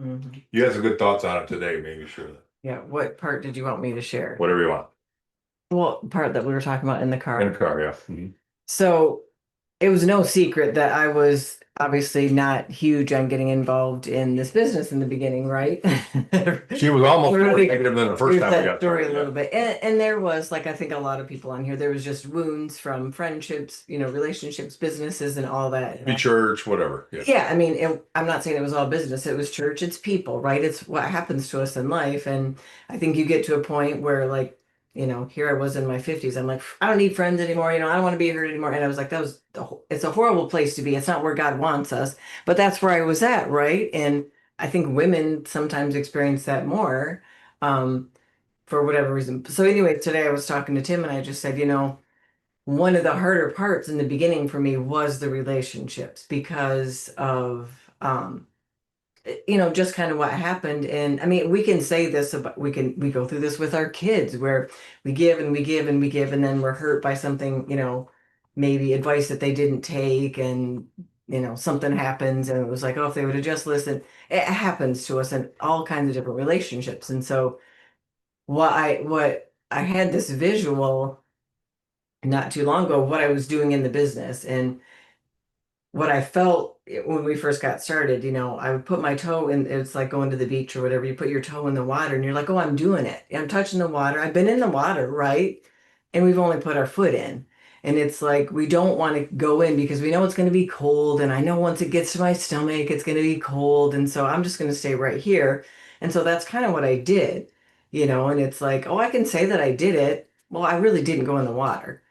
Mhm. You had some good thoughts on it today, maybe sure. Yeah, what part did you want me to share? Whatever you want. Well, part that we were talking about in the In a car. car, yeah. So it was no secret that I was obviously not huge on getting involved in this business in the beginning, right? She was almost more Really, negative than the first here's time we that got story a started, yeah. little bit. And there was, like, I think a lot of people on here, there was just wounds from friendships, relationships, businesses, and all that. Be church, whatever. Yeah. Yeah, I mean, I'm not saying it was all business, it was church, it's people, right? It's what happens to us in life. And I think you get to a point where, like, here I was in my 50s. I'm like, I don't need friends anymore. I don't want to be hurt anymore. And I was like, it's a horrible place to be. It's not where God wants us. But that's where I was at, right? And I think women sometimes experience that more, for whatever reason. So, anyway, today I was talking to Tim and I just said, one of the harder parts in the beginning for me was the relationships because of just kind of what happened. And I mean, we can say this about we go through this with our kids where we give and we give and we give and then we're hurt by something, maybe advice that they didn't take, and something happens and it was like, oh, if they would have just listened. It happens to us in all kinds of different relationships. And so what I had this visual not too long ago of what I was doing in the business and what I felt when we first got started. I would put my toe in, it's like going to the beach or whatever. You put your toe in the water and you're like, oh, I'm doing it. I'm touching the water. I've been in the water, right? And we've only put our foot in. And it's like we don't want to go in because we know it's going to be cold. And I know once it gets to my stomach, it's going to be cold. And so I'm just going to stay right here. And so that's kind of what I did, and it's like, oh, I can say that I did it. Well, I really didn't go in the water.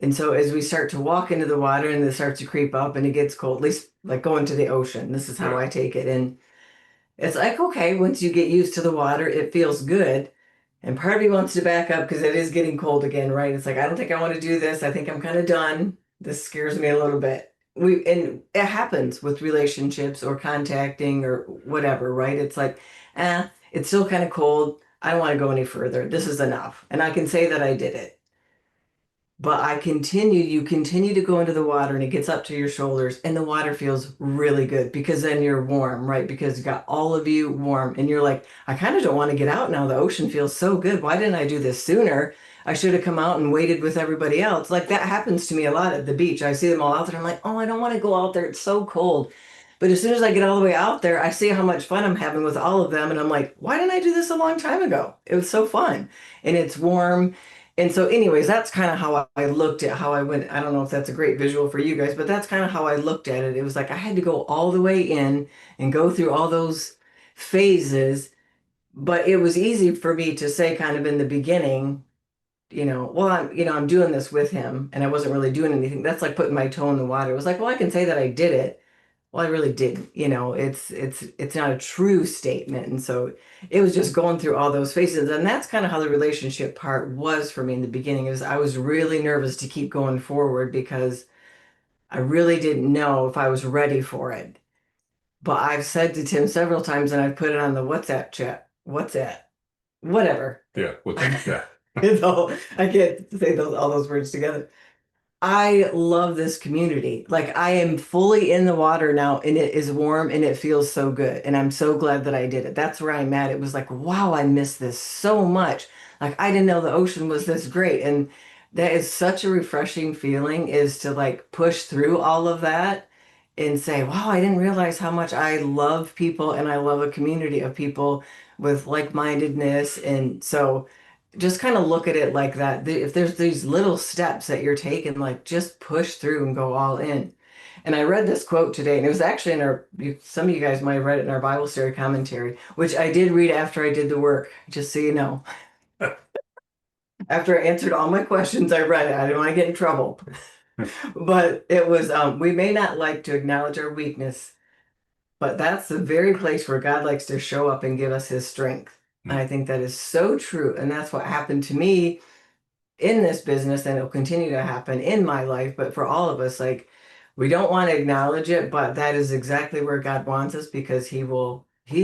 And so as we start to walk into the water and it starts to creep up and it gets cold, at least like going to the ocean, this is how Right. I take it. And it's like, okay, once you get used to the water, it feels good. And part of me wants to back up because it is getting cold again, right? It's like, I don't think I want to do this. I think I'm kind of done. This scares me a little bit. And it happens with relationships or contacting or whatever, right? It's like, it's still kind of cold. I don't want to go any further. This is enough. And I can say that I did it. But you continue to go into the water and it gets up to your shoulders and the water feels really good because then you're warm, right? Because you got all of you warm and you're like, I kind of don't want to get out now. The ocean feels so good. Why didn't I do this sooner? I should have come out and waited with everybody else. Like that happens to me a lot at the beach. I see them all out there. I'm like, oh, I don't want to go out there. It's so cold. But as soon as I get all the way out there, I see how much fun I'm having with all of them. And I'm like, why didn't I do this a long time ago? It was so fun. And it's warm. And so, anyways, that's kind of how I looked at how I went. I don't know if that's a great visual for you guys, but that's kind of how I looked at it. It was like I had to go all the way in and go through all those phases, but it was easy for me to say kind of in the beginning, well, I'm doing this with him and I wasn't really doing anything. That's like putting my toe in the water. It was like, well, I can say that I did it. Well, I really didn't. It's not a true statement. And so it was just going through all those phases. And that's kind of how the relationship part was for me in the beginning, is I was really nervous to keep going forward because I really didn't know if I was ready for it. But I've said to Tim several times, and I've put it on the WhatsApp chat, WhatsApp, whatever. Yeah. What's that? Yeah. I can't say all those words together. I love this community. Like I am fully in the water now and it is warm and it feels so good. And I'm so glad that I did it. That's where I'm at. It was like, wow, I miss this so much. Like I didn't know the ocean was this great. And that is such a refreshing feeling, is to like push through all of that and say, wow, I didn't realize how much I love people and I love a community of people with like-mindedness. And so just kind of look at it like that. If there's these little steps that you're taking, like just push through and go all in. And I read this quote today, and it was actually in some of you guys might have read it in our Bible story commentary, which I did read after I did the work, just so you know. After I answered all my questions, I read it. I didn't want to get in trouble. But it was, we may not like to acknowledge our weakness, but that's the very place where God likes to show up and give us his strength. And I think that is so true. And that's what happened to me in this business, and it'll continue to happen in my life. But for all of us, like we don't want to acknowledge it, but that is exactly where God wants us, because he's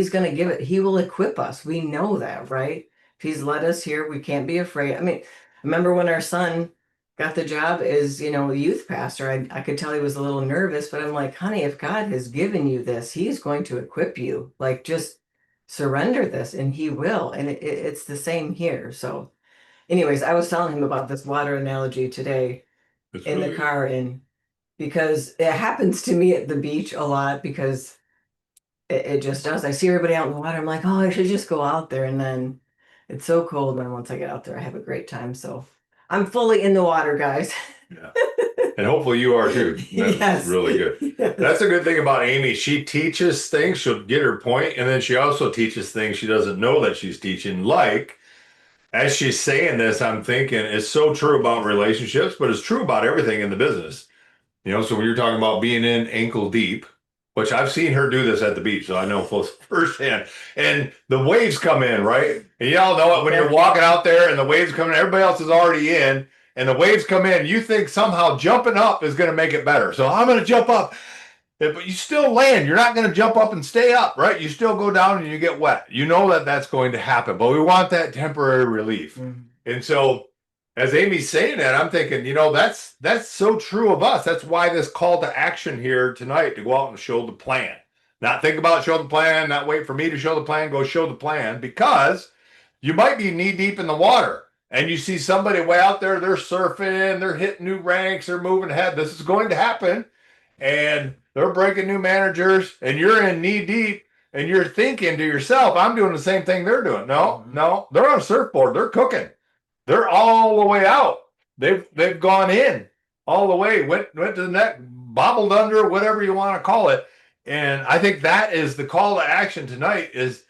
going to give it, he will equip us. We know that, right? If he's led us here, we can't be afraid. I mean, remember when our son got the job as, a youth pastor, I could tell he was a little nervous, but I'm like, honey, if God has given you this, he's going to equip you. Like, just surrender this, and he will. And it's the same here. So anyways, I was telling him about this water analogy today It's in the really, car, and because it happens to me at the beach a lot, because it just does. I see everybody out in the water. I'm like, oh, I should just go out there. And then it's so cold. And once I get out there, I have a great time. So I'm fully in the water, guys. yeah. And hopefully you are too. That's Yes. really good. Yes. That's a good thing about Amy. She teaches things, she'll get her point, and then she also teaches things she doesn't know that she's teaching. Like, as she's saying this, I'm thinking it's so true about relationships, but it's true about everything in the business. You know, so when you're talking about being in ankle deep, which I've seen her do this at the beach, so I know firsthand. And the waves come in, right? And y'all know it when you're walking out there and the waves come in, everybody else is already in, and the waves come in, you think somehow jumping up is going to make it better. So I'm going to jump up. But you still land. You're not going to jump up and stay up, right? You still go down and you get wet. You know that that's going to happen, but we want that temporary relief. Mhm. And so, as Amy's saying that, I'm thinking, you know, that's so true of us. That's why this call to action here tonight to go out and show the plan. Not think about show the plan, not wait for me to show the plan, go show the plan, because you might be knee deep in the water and you see somebody way out there, they're surfing, they're hitting new ranks, they're moving ahead. This is going to happen. And they're breaking new managers, and you're in knee deep, and you're thinking to yourself, I'm doing the same thing they're doing. No, they're on a surfboard, they're cooking. They're all the way out. They've gone in all the way, went to the neck, bobbled under, whatever you want to call it. And I think that is the call to action tonight is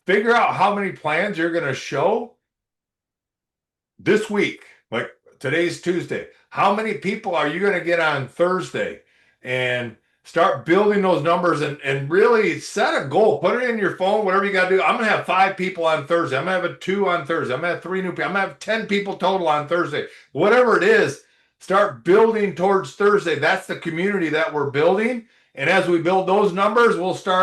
figure out how many plans you're going to show this week. Like today's Tuesday. How many people are you going to get on Thursday? And start building those numbers and really set a goal. Put it in your phone, whatever you got to do. I'm going to have 5 people on Thursday. I'm going to have 2 on Thursday. I'm going to have 3 new people. I'm going to have 10 people total on Thursday. Whatever it is, start building towards Thursday. That's the community that we're building. And as we build those numbers, we'll start